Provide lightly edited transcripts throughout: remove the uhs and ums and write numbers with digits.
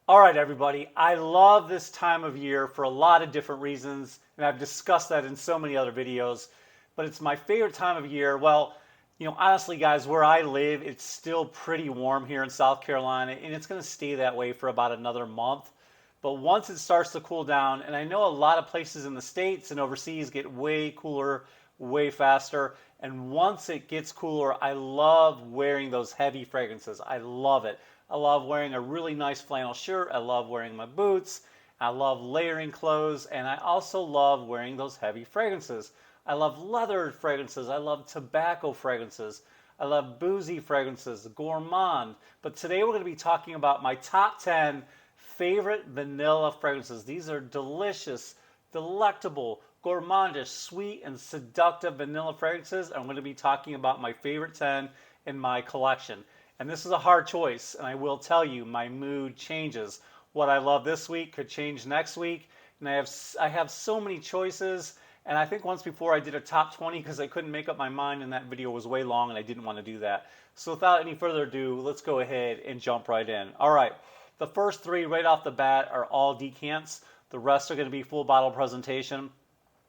All right, everybody. I love this time of year for a lot of different reasons, and I've discussed that in so many other videos, but it's my favorite time of year. Well, honestly, guys, where I live, it's still pretty warm here in South Carolina, and it's going to stay that way for about another month. But once it starts to cool down, and I know a lot of places in the States and overseas get way cooler, way faster, and once it gets cooler, I love wearing those heavy fragrances. I love it. I love wearing a really nice flannel shirt. I love wearing my boots. I love layering clothes, and I also love wearing those heavy fragrances. I love leather fragrances. I love tobacco fragrances. I love boozy fragrances, gourmand. But today we're going to be talking about my top 10 favorite vanilla fragrances. These are delicious, delectable, gourmandish, sweet, and seductive vanilla fragrances. I'm going to be talking about my favorite 10 in my collection. And this is a hard choice, and I will tell you, my mood changes. What I love this week could change next week, and I have so many choices. And I think once before I did a top 20 because I couldn't make up my mind, and that video was way long, and I didn't want to do that. So without any further ado, let's go ahead and jump right in. All right, the first three right off the bat are all decants. The rest are going to be full bottle presentation.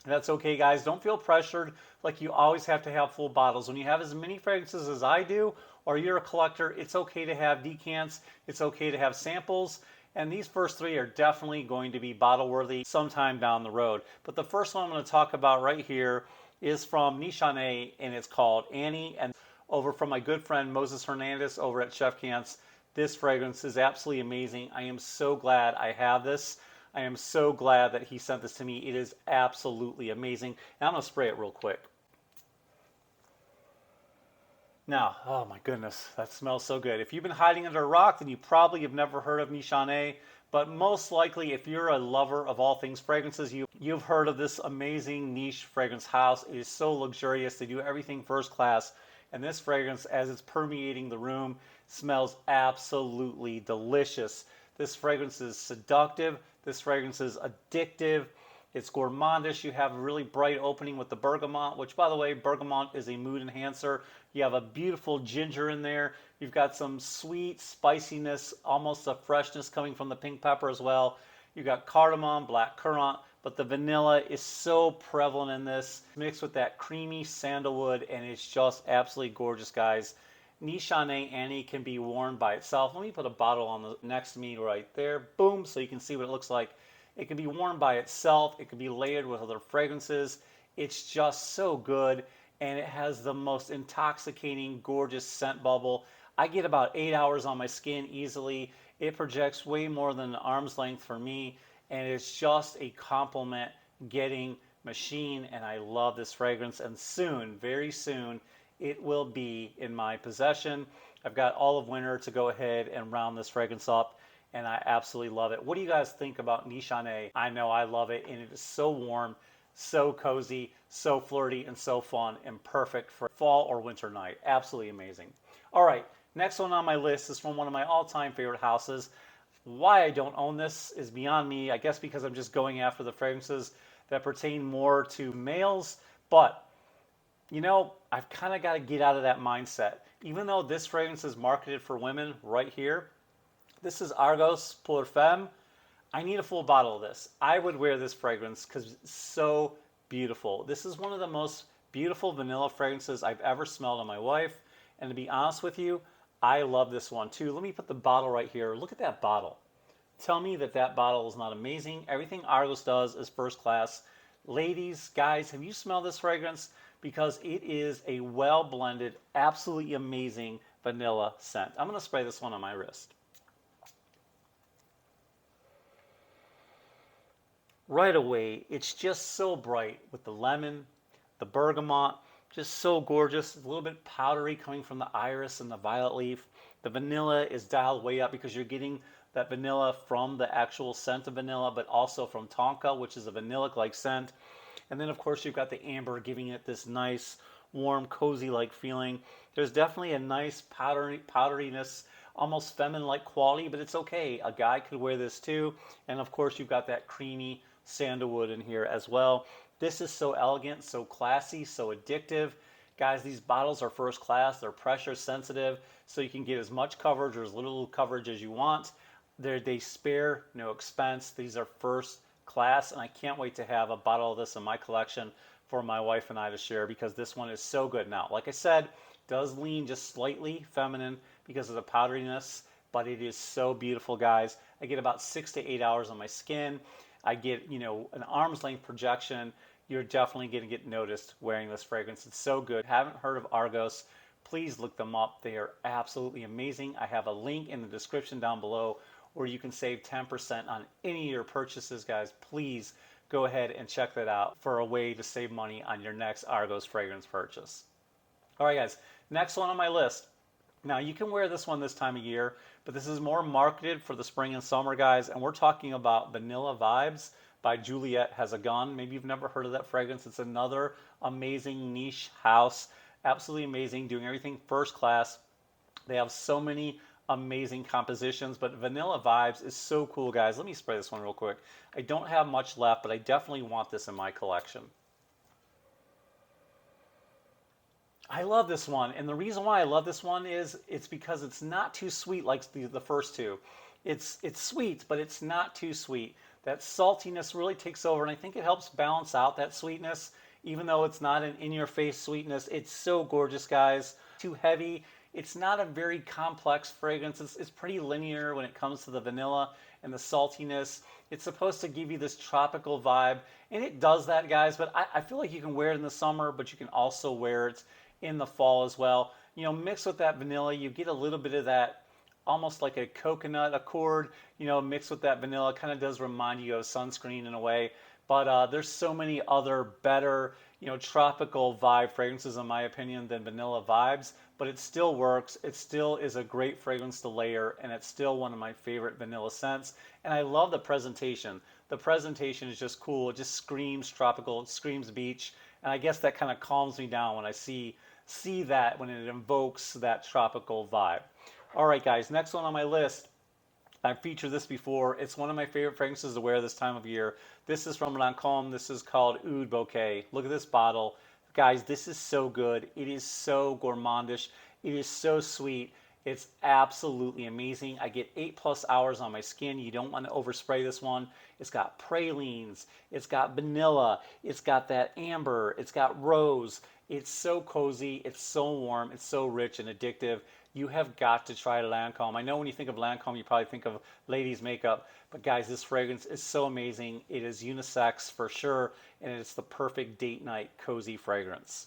That's okay, guys. Don't feel pressured like you always have to have full bottles. When you have as many fragrances as I do, or you're a collector, it's okay to have decants. It's okay to have samples. And these first three are definitely going to be bottle worthy sometime down the road. But the first one I'm going to talk about right here is from Nishane, and it's called Annie. And over from my good friend Moses Hernandez over at Chef Gents. This fragrance is absolutely amazing. I am so glad I have this. I am so glad that he sent this to me. It is absolutely amazing. And I'm going to spray it real quick. Now, oh my goodness, that smells so good. If you've been hiding under a rock, then you probably have never heard of Nishane. But most likely, if you're a lover of all things fragrances, you've heard of this amazing niche fragrance house. It is so luxurious. They do everything first class. And this fragrance, as it's permeating the room, smells absolutely delicious. This fragrance is seductive. This fragrance is addictive. It's gourmandish. You have a really bright opening with the bergamot, which, by the way, bergamot is a mood enhancer. You have a beautiful ginger in there. You've got some sweet spiciness, almost a freshness coming from the pink pepper as well. You've got cardamom, black currant, but the vanilla is so prevalent in this, mixed with that creamy sandalwood, and it's just absolutely gorgeous, guys. Nishane Ani can be worn by itself. Let me put a bottle on the next to me right there. Boom, so you can see what it looks like. It can be worn by itself. It can be layered with other fragrances. It's just so good, and it has the most intoxicating, gorgeous scent bubble. I get about 8 hours on my skin easily. It projects way more than an arm's length for me, and it's just a compliment getting machine, and I love this fragrance. And soon, very soon, it will be in my possession. I've got all of winter to go ahead and round this fragrance up, and I absolutely love it. What do you guys think about Nishane? I know I love it, and it is so warm, so cozy, so flirty, and so fun, and perfect for fall or winter night. Absolutely amazing. All right, next one on my list is from one of my all-time favorite houses. Why I don't own this is beyond me. I guess because I'm just going after the fragrances that pertain more to males, but I've kind of got to get out of that mindset. Even though this fragrance is marketed for women right here, this is Argos pour Femme. I need a full bottle of this. I would wear this fragrance because it's so beautiful. This is one of the most beautiful vanilla fragrances I've ever smelled on my wife. And to be honest with you, I love this one too. Let me put the bottle right here. Look at that bottle. Tell me that that bottle is not amazing. Everything Argos does is first class. Ladies, guys, have you smelled this fragrance? Because it is a well-blended, absolutely amazing vanilla scent. I'm going to spray this one on my wrist. Right away, it's just so bright with the lemon, the bergamot, just so gorgeous. It's a little bit powdery coming from the iris and the violet leaf. The vanilla is dialed way up because you're getting that vanilla from the actual scent of vanilla, but also from tonka, which is a vanillic-like scent. And then, of course, you've got the amber giving it this nice, warm, cozy-like feeling. There's definitely a nice powderiness, almost feminine-like quality, but it's okay. A guy could wear this too. And, of course, you've got that creamy sandalwood in here as well. This is so elegant, so classy, so addictive. Guys, these bottles are first class. They're pressure sensitive, so you can get as much coverage or as little coverage as you want. They spare no expense. These are first class, and I can't wait to have a bottle of this in my collection for my wife and I to share because this one is so good. Now, like I said, it does lean just slightly feminine because of the powderiness, but it is so beautiful, guys. I get about 6 to 8 hours on my skin. I get, an arm's length projection. You're definitely going to get noticed wearing this fragrance. It's so good. Haven't heard of Argos? Please look them up. They are absolutely amazing. I have a link in the description down below where you can save 10% on any of your purchases, guys. Please go ahead and check that out for a way to save money on your next Argos fragrance purchase. All right, guys, next one on my list. Now, you can wear this one this time of year, but this is more marketed for the spring and summer, guys, and we're talking about Vanilla Vibes by Juliet Has a Gun. Maybe you've never heard of that fragrance. It's another amazing niche house. Absolutely amazing, doing everything first class. They have so many amazing compositions, but Vanilla Vibes is so cool, guys. Let me spray this one real quick. I don't have much left, but I definitely want this in my collection. I love this one, and the reason why I love this one is it's because it's not too sweet like the first two. It's sweet, but it's not too sweet. That saltiness really takes over, and I think it helps balance out that sweetness, even though it's not an in-your-face sweetness. It's so gorgeous, guys. Too heavy. It's not a very complex fragrance. It's pretty linear when it comes to the vanilla and the saltiness. It's supposed to give you this tropical vibe, and it does that, guys, but I feel like you can wear it in the summer, but you can also wear it in the fall as well. Mixed with that vanilla, you get a little bit of that almost like a coconut accord, mixed with that vanilla. Kind of does remind you of sunscreen in a way. But there's so many other better, tropical vibe fragrances, in my opinion, than Vanilla Vibes. But it still works. It still is a great fragrance to layer, and it's still one of my favorite vanilla scents. And I love the presentation. The presentation is just cool. It just screams tropical. It screams beach. And I guess that kind of calms me down when I see that, when it invokes that tropical vibe. All right, guys, next one on my list. I've featured this before. It's one of my favorite fragrances to wear this time of year. This is from Lancome. This is called Oud Bouquet. Look at this bottle. Guys, this is so good. It is so gourmandish. It is so sweet. It's absolutely amazing. I get 8+ hours on my skin. You don't want to overspray this one. It's got pralines. It's got vanilla. It's got that amber. It's got rose. It's so cozy. It's so warm. It's so rich and addictive. You have got to try Lancome. I know when you think of Lancome, you probably think of ladies' makeup. But guys, this fragrance is so amazing. It is unisex for sure. And it's the perfect date night cozy fragrance.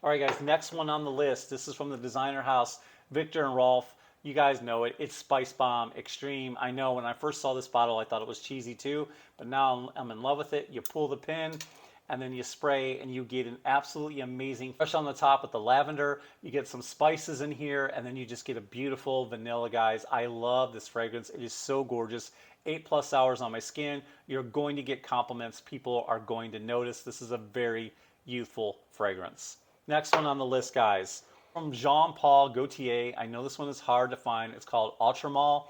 All right, guys, next one on the list. This is from the designer house, Viktor&Rolf. You guys know it. It's Spice Bomb Extreme. I know when I first saw this bottle, I thought it was cheesy too. But now I'm in love with it. You pull the pin, and then you spray, and you get an absolutely amazing fresh on the top with the lavender. You get some spices in here, and then you just get a beautiful vanilla, guys. I love this fragrance. It is so gorgeous. 8+ hours on my skin. You're going to get compliments. People are going to notice. This is a very youthful fragrance. Next one on the list, guys. From Jean Paul Gaultier. I know this one is hard to find. It's called Ultramall.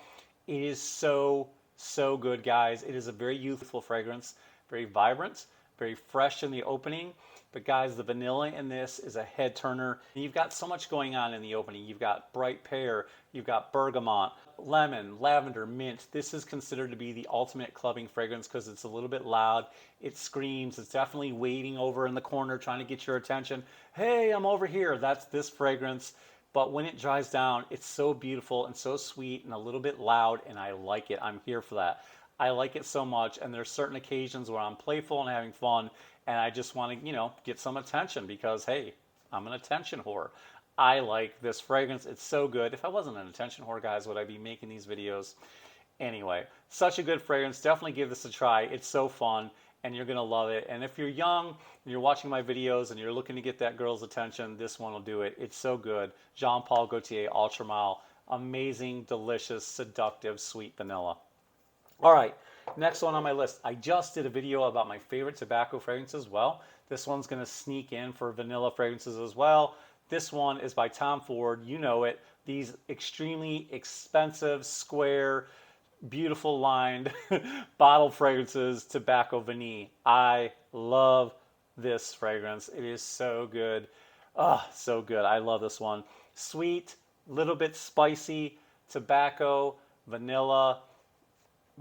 It is so, so good, guys. It is a very youthful fragrance. Very vibrant. Very fresh in the opening, but guys, the vanilla in this is a head turner. You've got so much going on in the opening. You've got bright pear, you've got bergamot, lemon, lavender, mint. This is considered to be the ultimate clubbing fragrance because it's a little bit loud. It screams. It's definitely waiting over in the corner trying to get your attention. Hey, I'm over here. That's this fragrance. But when it dries down, it's so beautiful and so sweet and a little bit loud, and I like it. I'm here for that. I like it so much, and there's certain occasions where I'm playful and having fun, and I just want to, get some attention because, hey, I'm an attention whore. I like this fragrance. It's so good. If I wasn't an attention whore, guys, would I be making these videos? Anyway, such a good fragrance. Definitely give this a try. It's so fun, and you're going to love it. And if you're young and you're watching my videos and you're looking to get that girl's attention, this one will do it. It's so good. Jean Paul Gaultier Ultramall. Amazing, delicious, seductive, sweet vanilla. All right, next one on my list. I just did a video about my favorite tobacco fragrances. Well, this one's going to sneak in for vanilla fragrances as well. This one is by Tom Ford. You know it. These extremely expensive, square, beautiful lined bottle fragrances, Tobacco Vanille. I love this fragrance. It is so good. Oh, so good. I love this one. Sweet, little bit spicy, tobacco, vanilla.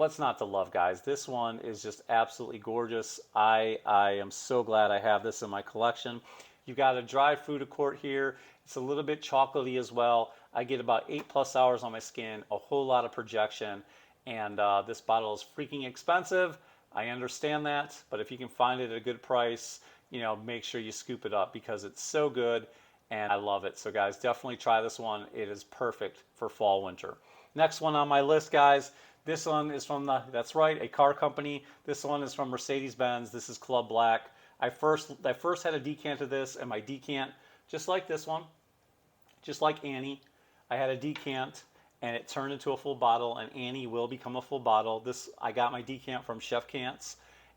what's not to love, guys? This one is just absolutely gorgeous. I am so glad I have this in my collection. You've got a dry fruit accord here. It's a little bit chocolatey as well. I get about 8+ hours on my skin, a whole lot of projection, and this bottle is freaking expensive. I understand that, but if you can find it at a good price, you know, make sure you scoop it up because it's so good and I love it. So guys, definitely try this one. It is perfect for fall, winter. Next one on my list, guys. This one is from that's right, a car company. This one is from Mercedes-Benz. This is Club Black. I first had a decant of this, and my decant, just like this one, just like Annie, I had a decant and it turned into a full bottle, and Annie will become a full bottle. I got my decant from Chef Cants,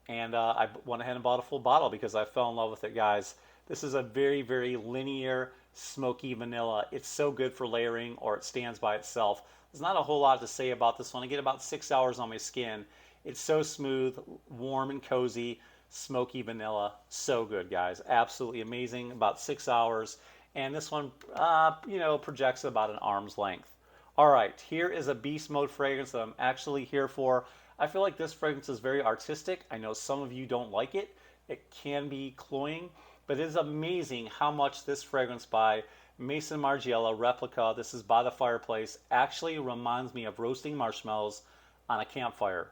and I went ahead and bought a full bottle because I fell in love with it, guys. This is a very, very linear, smoky vanilla. It's so good for layering, or it stands by itself. There's not a whole lot to say about this one. I get about 6 hours on my skin. It's so smooth, warm and cozy, smoky vanilla. So good, guys. Absolutely amazing. About 6 hours. And this one, you know, projects about an arm's length. All right, here is a beast mode fragrance that I'm actually here for. I feel like this fragrance is very artistic. I know some of you don't like it. It can be cloying, but it is amazing how much this fragrance by Maison Margiela Replica, this is by the fireplace, actually reminds me of roasting marshmallows on a campfire.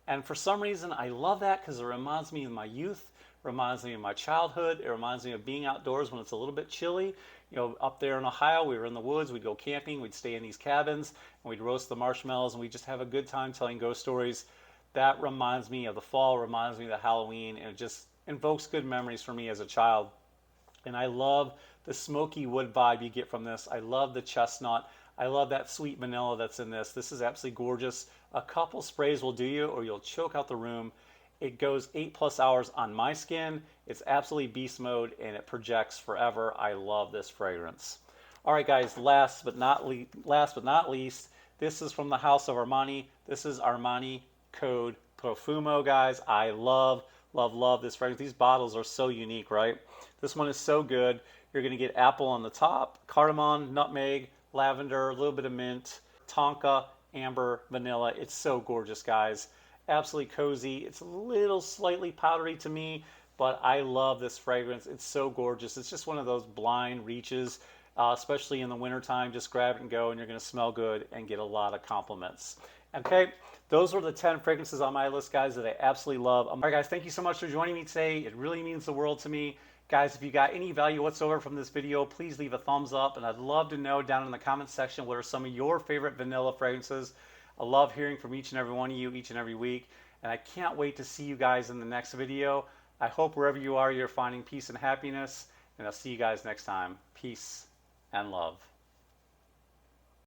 And for some reason, I love that because it reminds me of my youth, reminds me of my childhood. It reminds me of being outdoors when it's a little bit chilly. You know, up there in Ohio, we were in the woods, we'd go camping, we'd stay in these cabins, and we'd roast the marshmallows, and we'd just have a good time telling ghost stories. That reminds me of the fall, reminds me of the Halloween, and it just invokes good memories for me as a child. And I love the smoky wood vibe you get from this. I love the chestnut. I love that sweet vanilla that's in this. This is absolutely gorgeous. A couple sprays will do you, or you'll choke out the room. It goes 8+ hours on my skin. It's absolutely beast mode, and it projects forever. I love this fragrance. All right, guys, last but not least, this is from the house of Armani. This is Armani Code Profumo, guys. I love this fragrance. These bottles are so unique, right? This one is so good. You're going to get apple on the top, cardamom, nutmeg, lavender, a little bit of mint, tonka, amber, vanilla. It's so gorgeous, guys. Absolutely cozy. It's a little slightly powdery to me, but I love this fragrance. It's so gorgeous. It's just one of those blind reaches, especially in the wintertime. Just grab it and go, and you're going to smell good and get a lot of compliments. Okay, those were the 10 fragrances on my list, guys, that I absolutely love. All right, guys, thank you so much for joining me today. It really means the world to me. Guys, if you got any value whatsoever from this video, please leave a thumbs up, and I'd love to know down in the comments section what are some of your favorite vanilla fragrances. I love hearing from each and every one of you each and every week, and I can't wait to see you guys in the next video. I hope wherever you are, you're finding peace and happiness, and I'll see you guys next time. Peace and love.